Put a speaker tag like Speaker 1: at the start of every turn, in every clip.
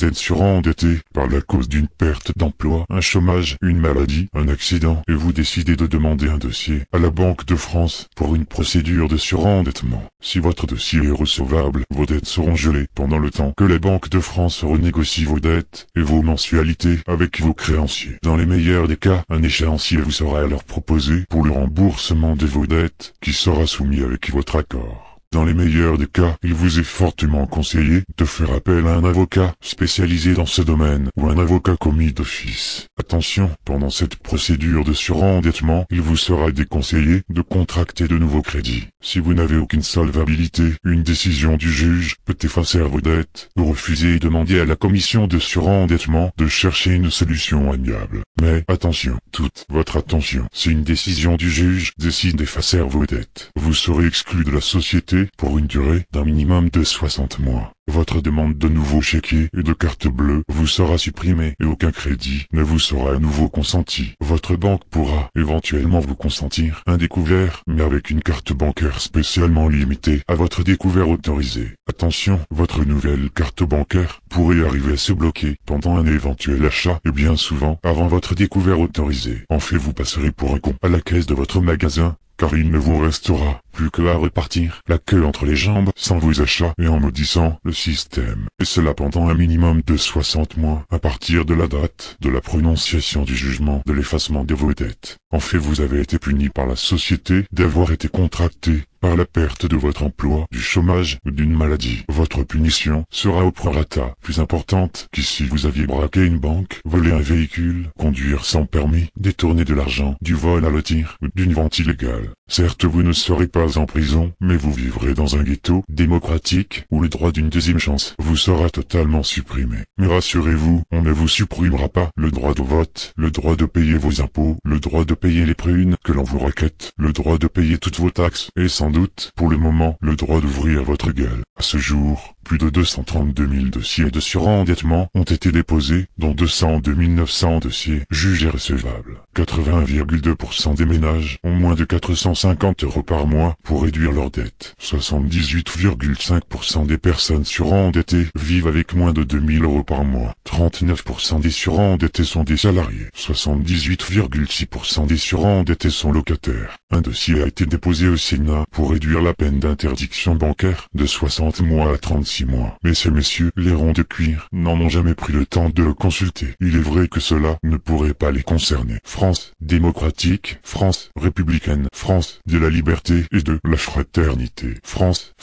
Speaker 1: vous êtes surendetté par la cause d'une perte d'emploi, un chômage, une maladie, un accident, et vous décidez de demander un dossier à la Banque de France pour une procédure de surendettement. Si votre dossier est recevable, vos dettes seront gelées pendant le temps que la Banque de France renégocie vos dettes et vos mensualités avec vos créanciers. Dans les meilleurs des cas, un échéancier vous sera alors proposé pour le remboursement de vos dettes qui sera soumis avec votre accord. Dans les meilleurs des cas, il vous est fortement conseillé de faire appel à un avocat spécialisé dans ce domaine ou un avocat commis d'office. Attention, pendant cette procédure de surendettement, il vous sera déconseillé de contracter de nouveaux crédits. Si vous n'avez aucune solvabilité, une décision du juge peut effacer vos dettes ou refuser et demander à la commission de surendettement de chercher une solution amiable. Mais attention, toute votre attention, si une décision du juge décide d'effacer vos dettes, vous serez exclu de la société pour une durée d'un minimum de 60 mois. Votre demande de nouveau chéquier et de carte bleue vous sera supprimée et aucun crédit ne vous sera à nouveau consenti. Votre banque pourra éventuellement vous consentir un découvert, mais avec une carte bancaire spécialement limitée à votre découvert autorisé. Attention, votre nouvelle carte bancaire pourrait arriver à se bloquer pendant un éventuel achat et bien souvent avant votre découvert autorisé. En fait, vous passerez pour un con à la caisse de votre magasin, car il ne vous restera plus qu'à repartir la queue entre les jambes sans vos achats et en maudissant le système. Et cela pendant un minimum de 60 mois à partir de la date de la prononciation du jugement de l'effacement de vos dettes. En fait, vous avez été puni par la société d'avoir été contracté par la perte de votre emploi, du chômage ou d'une maladie. Votre punition sera au prorata, plus importante que si vous aviez braqué une banque, volé un véhicule, conduire sans permis, détourner de l'argent, du vol à le tir ou d'une vente illégale. Certes, vous ne serez pas en prison, mais vous vivrez dans un ghetto démocratique où le droit d'une deuxième chance vous sera totalement supprimé. Mais rassurez-vous, on ne vous supprimera pas le droit de vote, le droit de payer vos impôts, le droit de payer les prunes que l'on vous raquette, le droit de payer toutes vos taxes et sans doute, pour le moment, le droit d'ouvrir votre gueule. À ce jour, plus de 232 000 dossiers de surendettement ont été déposés, dont 202 900 dossiers jugés recevables. 81,2% des ménages ont moins de 450 € par mois pour réduire leurs dettes. 78,5% des personnes surendettées vivent avec moins de 2 000 € par mois. 39% des surendettés sont des salariés. 78,6% des surendettés sont locataires. Un dossier a été déposé au Sénat pour réduire la peine d'interdiction bancaire de 60 mois à 36 mois. Mais ces messieurs, les ronds de cuir, n'en ont jamais pris le temps de le consulter. Il est vrai que cela ne pourrait pas les concerner. France démocratique, France républicaine, France de la liberté et de la fraternité. France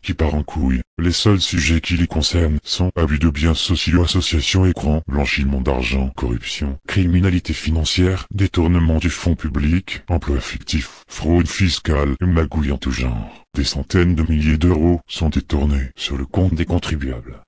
Speaker 1: qui part en couille. Les seuls sujets qui les concernent sont abus de biens sociaux, associations écrans, blanchiment d'argent, corruption, criminalité financière, détournement du fonds public, emploi fictif, fraude fiscale et magouille en tout genre. Des centaines de milliers d'euros sont détournés sur le compte des contribuables.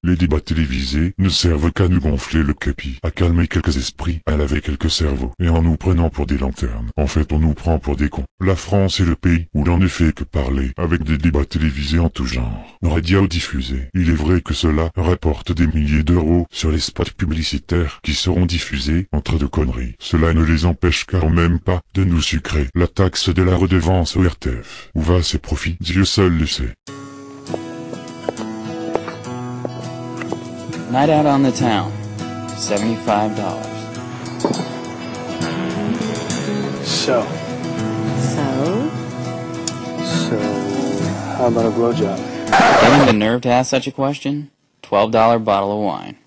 Speaker 1: Les débats télévisés ne servent qu'à nous gonfler le képi, à calmer quelques esprits, à laver quelques cerveaux, et en nous prenant pour des lanternes. En fait, on nous prend pour des cons. La France est le pays où l'on ne fait que parler, avec des débats télévisés en tout genre. Radiodiffusés. Il est vrai que cela rapporte des milliers d'euros sur les spots publicitaires qui seront diffusés entre deux conneries. Cela ne les empêche quand même pas de nous sucrer la taxe de la redevance au RTF. Où va ces profits? Dieu seul le sait.
Speaker 2: Night out on the town, $75.
Speaker 3: So, how about a blowjob?
Speaker 2: Getting the nerve to ask such a question? $12 bottle of wine.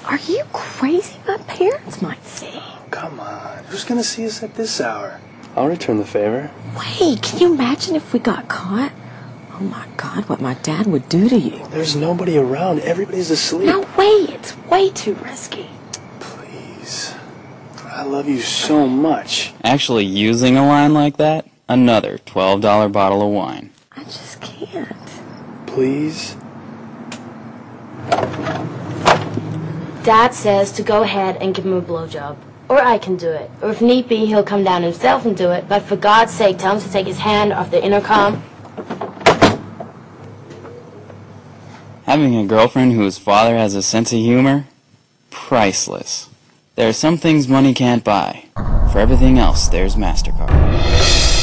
Speaker 4: Are you crazy? My parents might see.
Speaker 3: Come on, who's gonna see us at this hour? I'll return the favor.
Speaker 4: Wait, can you imagine if we got caught? Oh my God, what my dad would do to you.
Speaker 3: There's nobody around. Everybody's asleep.
Speaker 4: No way, it's way too risky.
Speaker 3: Please. I love you so much.
Speaker 2: Actually using a line like that? Another $12 bottle of wine.
Speaker 4: I just can't.
Speaker 3: Please?
Speaker 5: Dad says to go ahead and give him a blowjob. Or I can do it. Or if need be, he'll come down himself and do it. But for God's sake, tell him to take his hand off the intercom.
Speaker 2: Having a girlfriend whose father has a sense of humor? Priceless. There are some things money can't buy. For everything else, there's MasterCard.